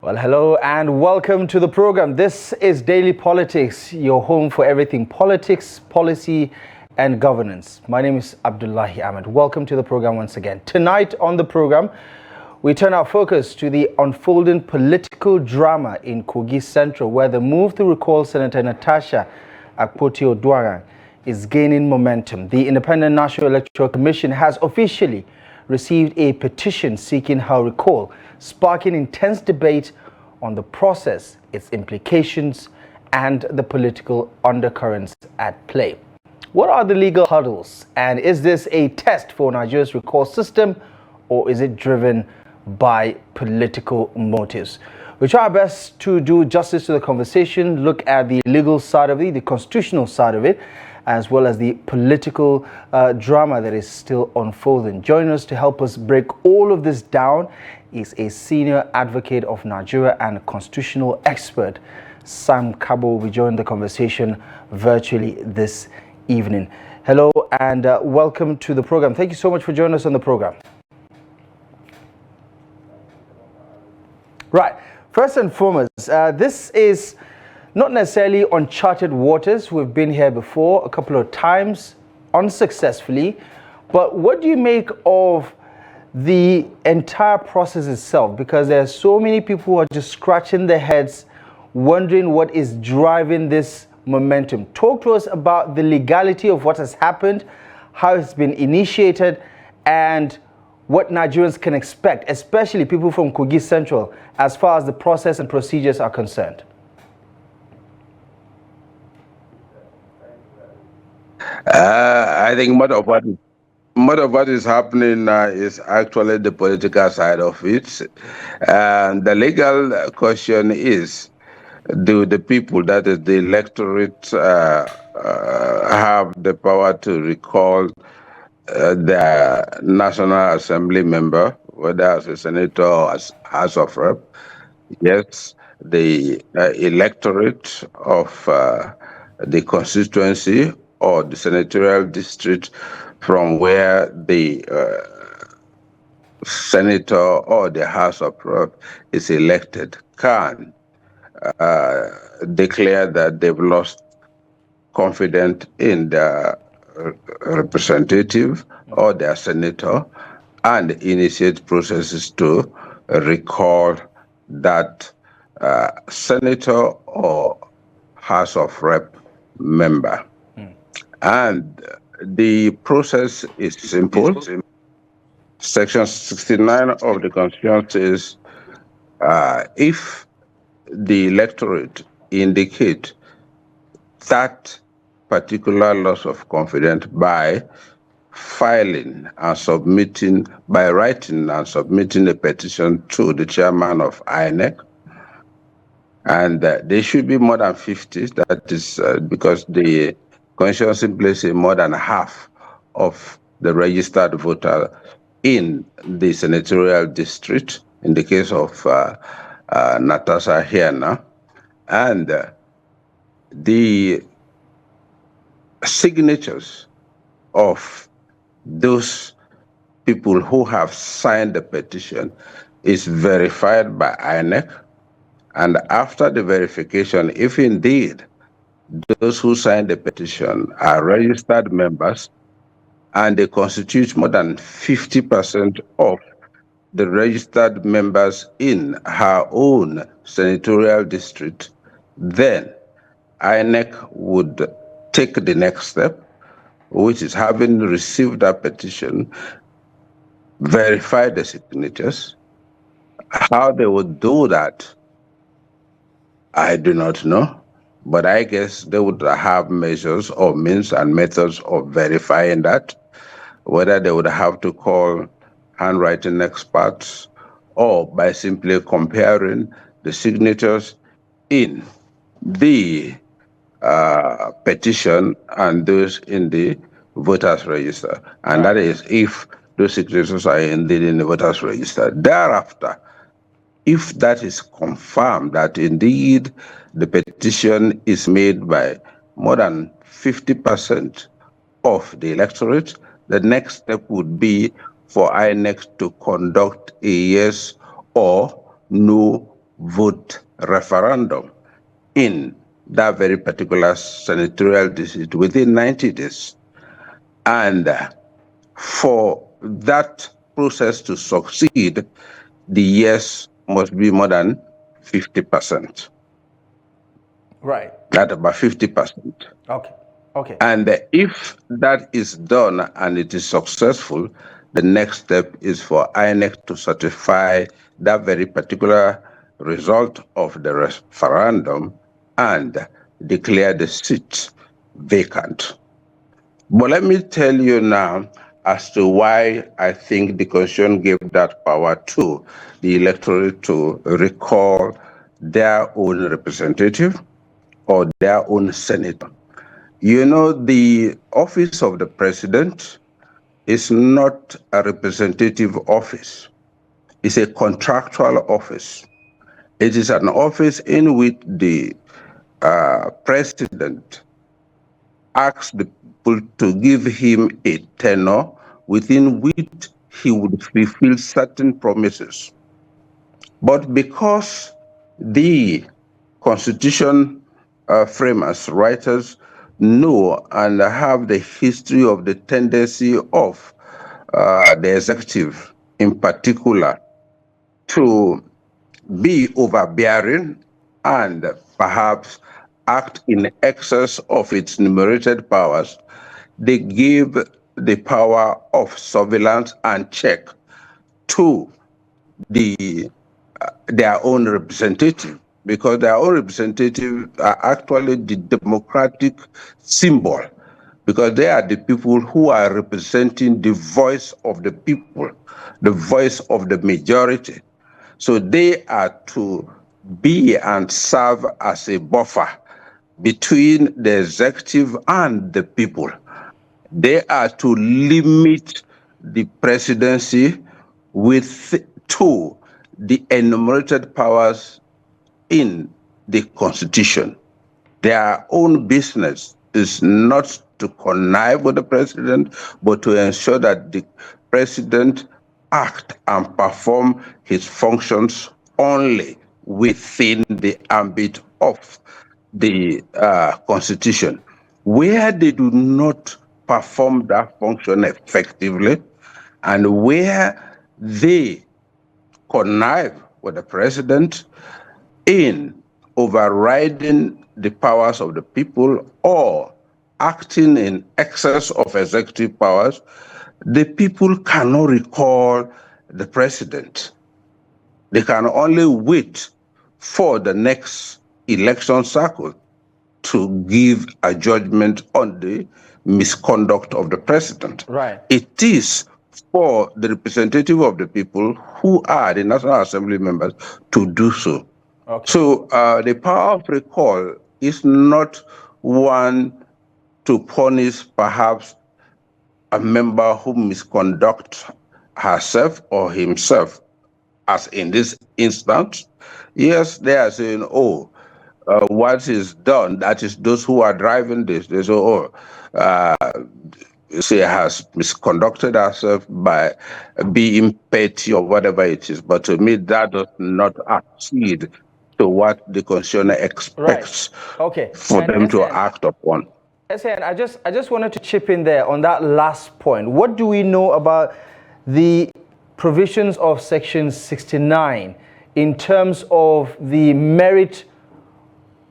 Well, hello and welcome to the program. This is Daily Politics, your home for everything politics, policy, and governance. My name is Abdullahi Ahmed. Welcome to the program once again. Tonight on the program, we turn our focus to the unfolding political drama in Kogi Central, where the move to recall Senator Natasha Akpoti-Oduaghan is gaining momentum. The Independent National Electoral Commission has officially received a petition seeking her recall, sparking intense debate on the process, its implications, and the political undercurrents at play. What are the legal hurdles, and is this a test for Nigeria's recall system, or is it driven by political motives? We try our best to do justice to the conversation, look at the legal side of it, the constitutional side of it, as well as the political drama that is still unfolding. Joining us to help us break all of this down is a senior advocate of Nigeria and a constitutional expert. Kargbo will be joining the conversation virtually this evening. Hello and welcome to the program. Thank you so much for joining us on the program. Right, first and foremost, this is not necessarily uncharted waters. We've been here before a couple of times, unsuccessfully. But what do you make of the entire process itself? Because there are so many people who are just scratching their heads, wondering what is driving this momentum. Talk to us about the legality of what has happened, how it's been initiated, and what Nigerians can expect, especially people from Kogi Central, as far as the process and procedures are concerned. I think much of what is happening is actually the political side of it. And the legal question is, do the people, that is the electorate, have the power to recall the National Assembly member, whether as a senator or as House of Rep? Yes, the electorate of the constituency or the senatorial district from where the senator or the House of Rep is elected can declare that they've lost confidence in the representative or their senator and initiate processes to recall that senator or House of Rep member. And the process is simple. Section 69 of the Constitution says if the electorate indicate that particular loss of confidence by filing and submitting, by writing and submitting a petition to the chairman of INEC, and there should be more than 50, that is because the Constitution simply says more than half of the registered voter in the senatorial district, in the case of Natasha here now, and the signatures of those people who have signed the petition is verified by INEC. And after the verification, if indeed those who signed the petition are registered members and they constitute more than 50% of the registered members in her own senatorial district, then INEC would take the next step, which is, having received that petition, verify the signatures. How they would do that, I do not know. But I guess they would have measures or means and methods of verifying that, whether they would have to call handwriting experts or by simply comparing the signatures in the petition and those in the voters register. And that is if those signatures are indeed in the voters register. Thereafter, if that is confirmed that indeed the petition is made by more than 50% of the electorate, the next step would be for INEC to conduct a yes or no vote referendum in that very particular senatorial district within 90 days. And for that process to succeed, the yes must be more than 50%. Right. That's about 50%. Okay. Okay. And if that is done and it is successful, the next step is for INEC to certify that very particular result of the referendum and declare the seat vacant. But let me tell you now as to why I think the Constitution gave that power to the electorate to recall their own representative or their own senator. You know, the office of the president is not a representative office. It's a contractual office. It is an office in which the president asks the people to give him a tenure within which he would fulfill certain promises. But because the Constitution framers, writers know and have the history of the tendency of the executive in particular to be overbearing and perhaps act in excess of its enumerated powers, they give the power of surveillance and check to their own representative, because their own representatives are actually the democratic symbol, because they are the people who are representing the voice of the people, the voice of the majority. So they are to be and serve as a buffer between the executive and the people. They are to limit the presidency to the enumerated powers in the Constitution. Their own business is not to connive with the president, but to ensure that the president act and perform his functions only within the ambit of the Constitution. Where they do not perform that function effectively, and where they connive with the president in overriding the powers of the people or acting in excess of executive powers, the people cannot recall the president. They can only wait for the next election cycle to give a judgment on the misconduct of the president. Right. It is for the representative of the people, who are the National Assembly members, to do so. Okay. So the power of recall is not one to punish perhaps a member who misconduct herself or himself, as in this instance. Yes, they are saying, oh, what is done, that is those who are driving this, they say, oh, she has misconducted herself by being petty or whatever it is. But to me, that does not accede to what the constitution expects for them to act upon. SN, I just wanted to chip in there on that last point. What do we know about the provisions of Section 69 in terms of the merit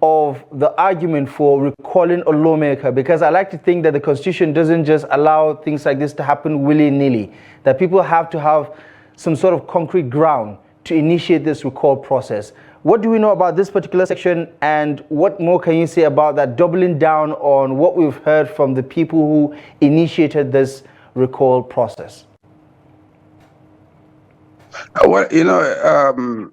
of the argument for recalling a lawmaker? Because I like to think that the Constitution doesn't just allow things like this to happen willy-nilly, that people have to have some sort of concrete ground to initiate this recall process. What do we know about this particular section, and what more can you say about that, doubling down on what we've heard from the people who initiated this recall process? Well, you know,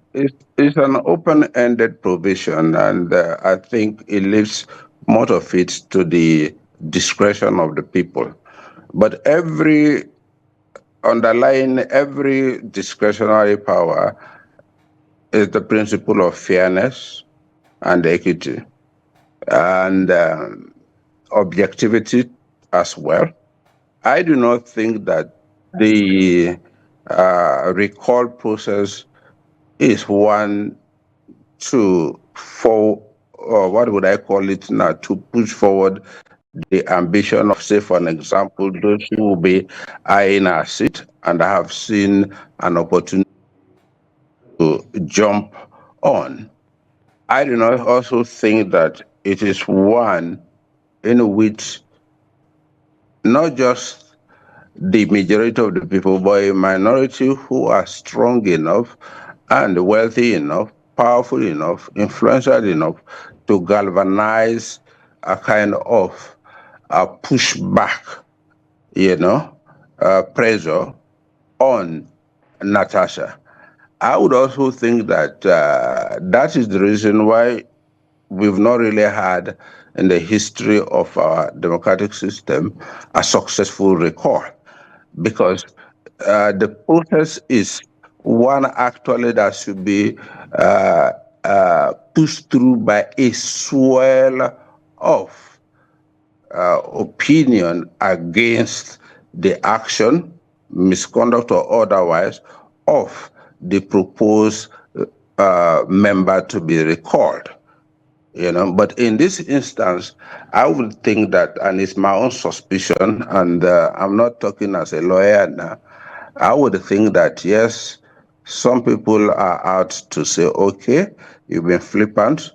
it's an open-ended provision, and I think it leaves most of it to the discretion of the people. But underlying every discretionary power is the principle of fairness and equity and objectivity as well. I do not think that the recall process is one to what would I call it now, to push forward the ambition of, say, for an example, those who will be eyeing our seat and have seen an opportunity to jump on. I do not also think that it is one in which not just the majority of the people, but a minority who are strong enough and wealthy enough, powerful enough, influential enough to galvanize a kind of a pushback, pressure on Natasha. I would also think that that is the reason why we've not really had in the history of our democratic system a successful recall, because the process is one actually that should be pushed through by a swell of opinion against the action, misconduct or otherwise, of the proposed member to be recalled. But in this instance, I would think that, and it's my own suspicion, and I'm not talking as a lawyer now, I would think that yes, some people are out to say, okay, you've been flippant.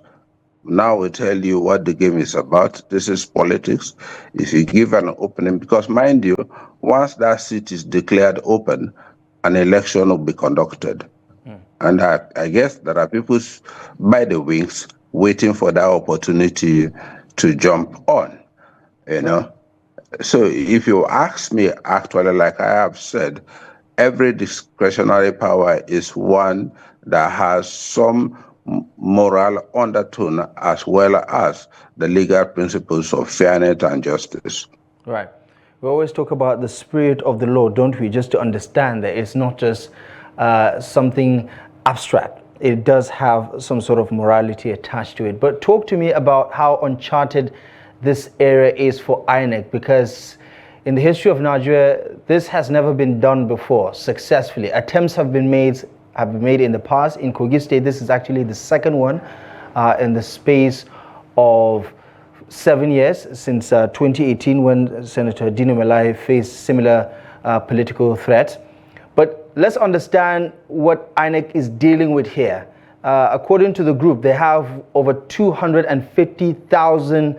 Now we tell you what the game is about. This is politics. If you give an opening, because mind you, once that seat is declared open, an election will be conducted. And I guess there are people by the wings waiting for that opportunity to jump on, you know. So if you ask me, actually, like I have said, every discretionary power is one that has some moral undertone as well as the legal principles of fairness and justice. Right. We always talk about the spirit of the law, don't we? Just to understand that it's not just something abstract. It does have some sort of morality attached to it. But talk to me about how uncharted this area is for INEC, because in the history of Nigeria, this has never been done before successfully. Attempts have been made in the past. In Kogi State, this is actually the second one in the space of 7 years, since 2018, when Senator Dino Melaye faced similar political threat. But let's understand what INEC is dealing with here. According to the group, they have over 250,000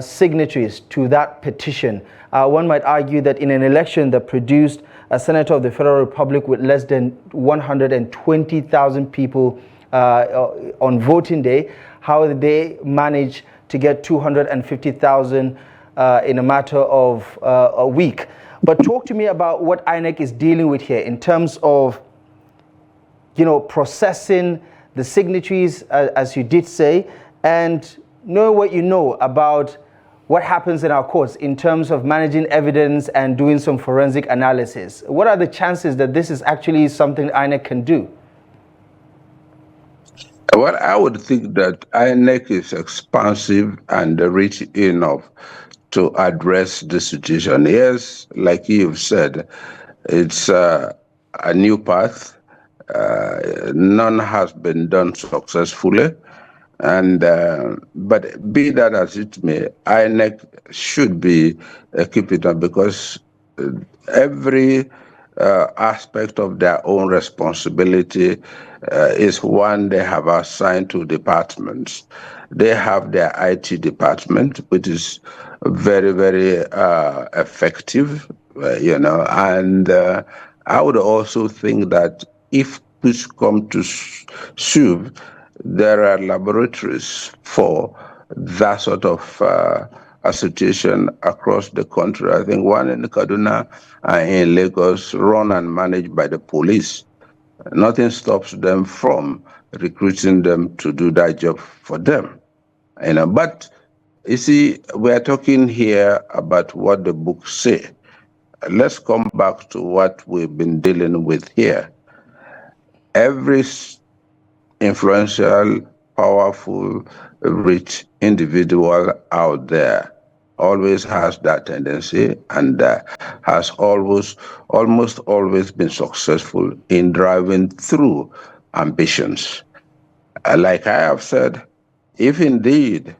signatories to that petition. One might argue that in an election that produced a senator of the Federal Republic with less than 120,000 people on voting day, how did they manage to get 250,000 in a matter of a week? But talk to me about what INEC is dealing with here in terms of, processing the signatories, as you did say, and know what you know about what happens in our courts in terms of managing evidence and doing some forensic analysis. What are the chances that this is actually something INEC can do? Well, I would think that INEC is expansive and rich enough to address the situation. Yes, like you've said, it's a new path. None has been done successfully. And but be that as it may, INEC should be keeping up, because every aspect of their own responsibility is one they have assigned to departments. They have their IT department, which is very, very effective, and I would also think that if push come to shove, there are laboratories for that sort of association across the country. I think one in Kaduna and in Lagos, run and managed by the police. Nothing stops them from recruiting them to do that job for them. But you see, we are talking here about what the books say. Let's come back to what we've been dealing with here. Every influential, powerful, rich individual out there always has that tendency, and has almost always been successful in driving through ambitions. Like I have said, if indeed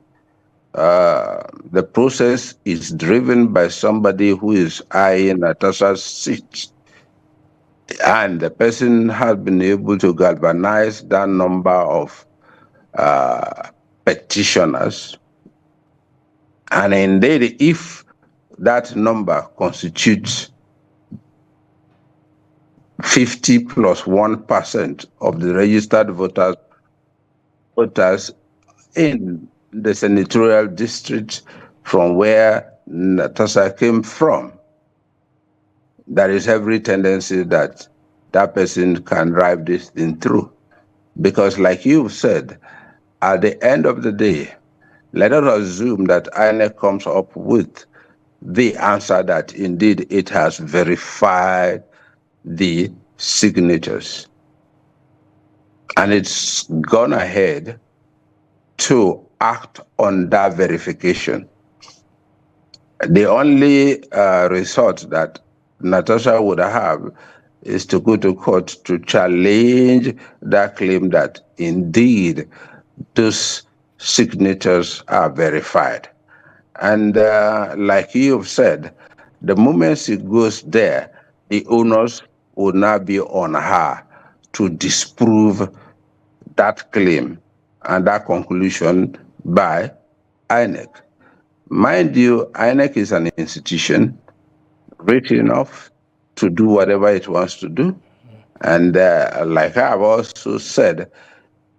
the process is driven by somebody who is eyeing Natasha's seat, and the person has been able to galvanize that number of petitioners, and indeed, if that number constitutes 50 plus 1% of the registered voters in the senatorial district from where Natasha came from, there is every tendency that that person can drive this thing through. Because like you've said, at the end of the day, let us assume that INEC comes up with the answer that indeed it has verified the signatures. And it's gone ahead to act on that verification. The only resort that Natasha would have is to go to court to challenge that claim that indeed those signatures are verified. And like you've said, the moment she goes there, the onus will now be on her to disprove that claim and that conclusion by INEC. Mind you, INEC is an institution rich enough to do whatever it wants to do. And like I have also said,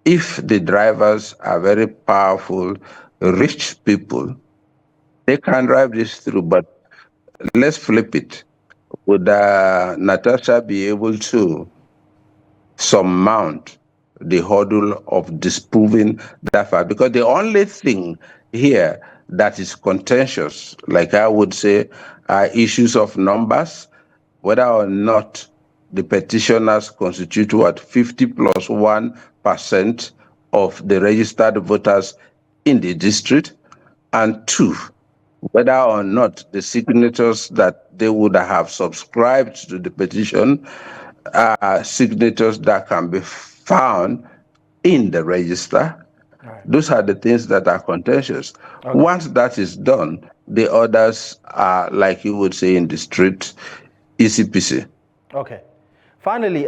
if the drivers are very powerful, rich people, they can drive this through. But let's flip it. Would Natasha be able to surmount the hurdle of disproving that fact? Because the only thing here that is contentious, like I would say, are issues of numbers, whether or not the petitioners constitute 50 plus 1% of the registered voters in the district, and two, whether or not the signatures that they would have subscribed to the petition are signatures that can be found in the register. Right. Those are the things that are contentious. Okay. Once that is done, the others are, like you would say in the street, easy peasy. Okay. Finally,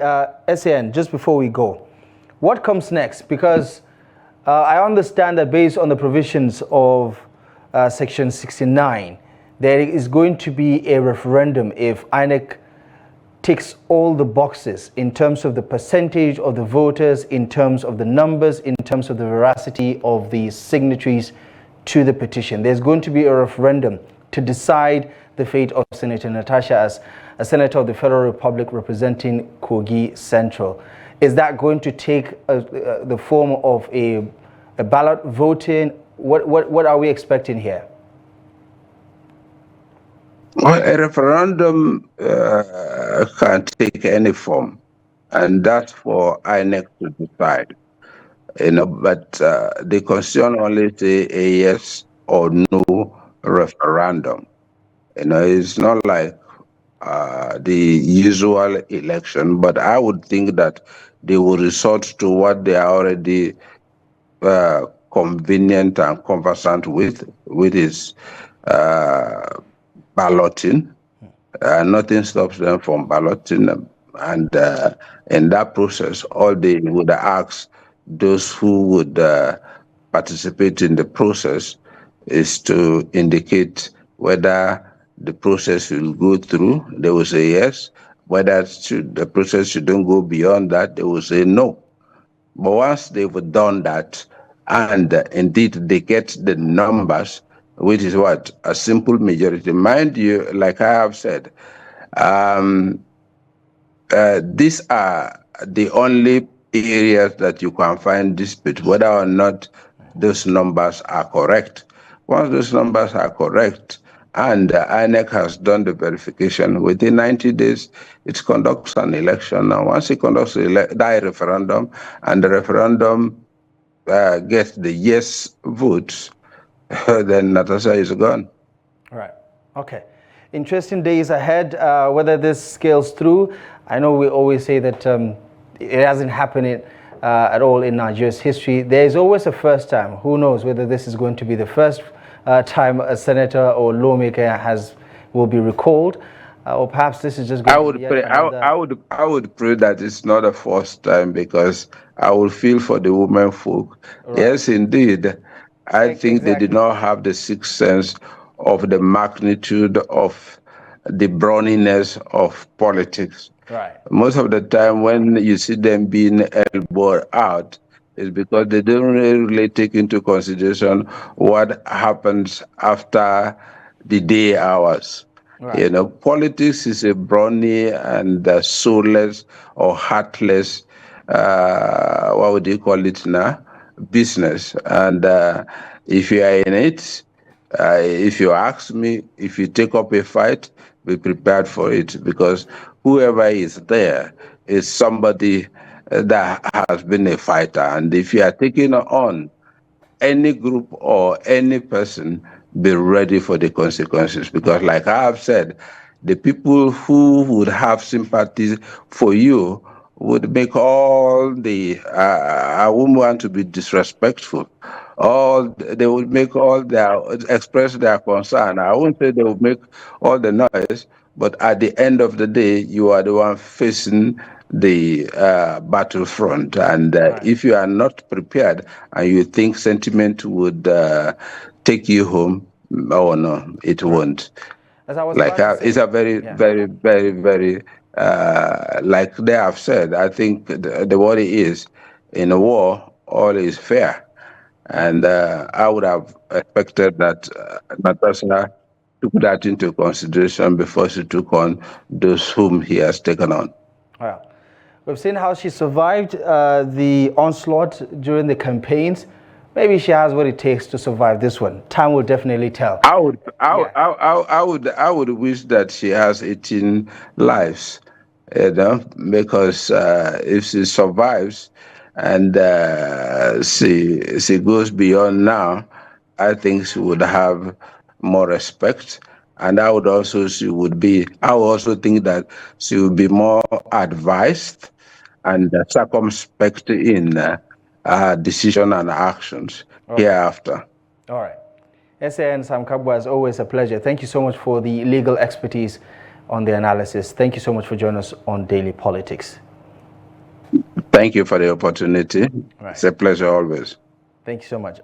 SAN, just before we go, what comes next? Because I understand that based on the provisions of Section 69, there is going to be a referendum if INEC ticks all the boxes in terms of the percentage of the voters, in terms of the numbers, in terms of the veracity of the signatories to the petition. There's going to be a referendum to decide the fate of Senator Natasha as a senator of the Federal Republic representing Kogi Central. Is that going to take the form of a ballot voting? What are we expecting here? Well, a referendum can take any form, and that's for INEC to decide. But the Constitution only say a yes or no referendum. It's not like the usual election, but I would think that they will resort to what they are already convenient and conversant with is balloting. Nothing stops them from balloting, and in that process, all they would ask those who would participate in the process is to indicate whether the process will go through. They will say yes. Whether the process shouldn't go beyond that, they will say no. But once they've done that, and indeed they get the numbers, which is what? A simple majority. Mind you, like I have said, these are the only areas that you can find dispute, whether or not those numbers are correct. Once those numbers are correct, and INEC has done the verification, within 90 days, it conducts an election. And once it conducts that referendum, and the referendum gets the yes votes, then Natasha is gone. Right. Okay. Interesting days ahead. Whether this scales through, I know we always say that it hasn't happened at all in Nigeria's history. There is always a first time. Who knows whether this is going to be the first time a senator or lawmaker will be recalled, or perhaps this is just going to be yet another. I would pray that it's not the first time, because I will feel for the women folk. Right. Yes, indeed. I think they did not have the sixth sense of the magnitude of the brawniness of politics. Right. Most of the time when you see them being elbowed out, is because they don't really take into consideration what happens after the day hours. Right. You know, politics is a brawny and soulless or heartless, what would you call it now, business. And if you are in it, if you ask me, if you take up a fight, be prepared for it, because whoever is there is somebody that has been a fighter. And if you are taking on any group or any person, be ready for the consequences. Because like I have said, the people who would have sympathy for you would make all the, I wouldn't want to be disrespectful, they would make all their, express their concern. I won't say they would make all the noise, but at the end of the day, you are the one facing the battlefront. And right. If you are not prepared and you think sentiment would take you home, oh no, it right. won't. As I was like it's a very, very, very, very, like they have said, I think the worry is, in a war, all is fair. And I would have expected that Natasha took that into consideration before she took on those whom he has taken on. Well, we've seen how she survived the onslaught during the campaigns. Maybe she has what it takes to survive this one. Time will definitely tell. I would wish that she has 18 lives, you know, because if she survives and she goes beyond now, I think she would have more respect. And I would also think that she would be more advised and circumspect in decision and actions hereafter. All right. SAN Kargbo, as always, a pleasure. Thank you so much for the legal expertise on the analysis. Thank you so much for joining us on Daily Politics. Thank you for the opportunity. Right. It's a pleasure always. Thank you so much.